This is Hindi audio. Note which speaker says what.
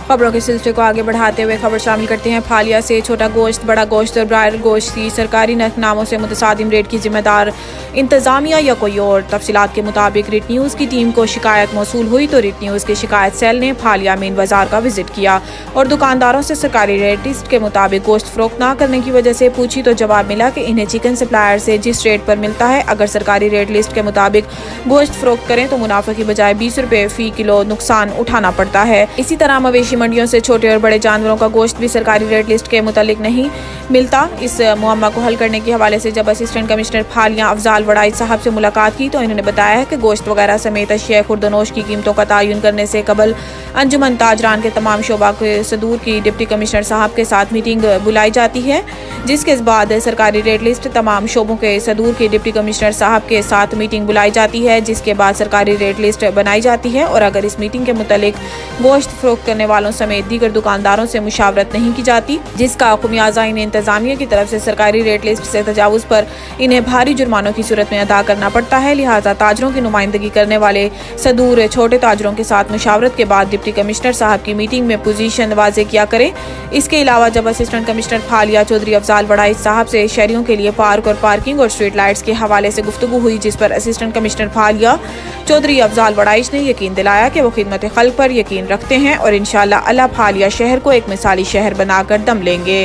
Speaker 1: खबरों के सिलसिले को आगे बढ़ाते हुए खबर शामिल करते हैं। फालिया से छोटा गोश्त, बड़ा गोश्त और ब्रायर गोश्त की सरकारी नरखनामों से मुतसादिम रेट की जिम्मेदार इंतजामिया या कोई और। तफसीलात के मुताबिक रिट न्यूज़ की टीम को शिकायत मौसूल हुई तो रिट न्यूज़ के शिकायत सेल ने फालिया मेन बाजार का विजिट किया और दुकानदारों से सरकारी रेट लिस्ट के मुताबिक गोश्त फरोख्त न करने की वजह से पूछी तो जवाब मिला कि इन्हें चिकन सप्लायर से जिस रेट पर मिलता है, अगर सरकारी रेट लिस्ट के मुताबिक गोश्त फरोख्त करें तो मुनाफे की बजाय 20 रुपए फी किलो नुकसान उठाना पड़ता है। इसी तरह मवेशी मंडियों से छोटे और बड़े जानवरों का गोश्त भी सरकारी रेट लिस्ट के मुताबिक नहीं मिलता। इस मुअम्मा को हल करने के हवाले से जब असिस्टेंट कमिश्नर फालिया अफजाल वड़ाइच साहब से मुलाकात की तो इन्होंने बताया है कि गोश्त वगैरह समेत अशिया खुर्दनोश की कीमतों का तयन करने से कबल अंजुमन ताजरान के तमाम शोबा के सदूर की डिप्टी कमिश्नर साहब के साथ मीटिंग बुलाई जाती है, जिसके बाद सरकारी रेट लिस्ट तमाम शोबों के सदूर की डिप्टी कमिश्नर साहब के साथ मीटिंग बुलाई जाती है, जिसके बाद सरकारी रेट लिस्ट बनाई जाती है और अगर इस मीटिंग के मुतालिक गोश्त फरोख्त करने वालों समेत दीगर दुकानदारों से मुशावरत नहीं की जाती, जिसका खुमियाजा इन्हें इंतजामिया की तरफ से सरकारी रेट लिस्ट से तजावुज पर इन्हें भारी जुर्मानों की सूरत में अदा करना पड़ता है। लिहाजा ताजरों की नुमाइंदगी करने वाले सदूर छोटे ताजरों के साथ मुशावरत के बाद डिप्टी कमिश्नर साहब की मीटिंग में पोजीशन वाजे किया करें। इसके अलावा जब असिस्टेंट कमिश्नर फालिया चौधरी अफजाल वड़ाइच साहब से शहरियों के लिए पार्क और पार्किंग और स्ट्रीट लाइट्स के हवाले से गुफ्तगू हुई, जिस पर असिस्टेंट कमिश्नर फालिया चौधरी अफजाल वड़ाइच ने यकीन दिलाया कि वो खिदमत खल्क पर यकीन रखते हैं और इंशाअल्लाह अल्लाह फालिया शहर को एक मिसाली शहर बनाकर दम लेंगे।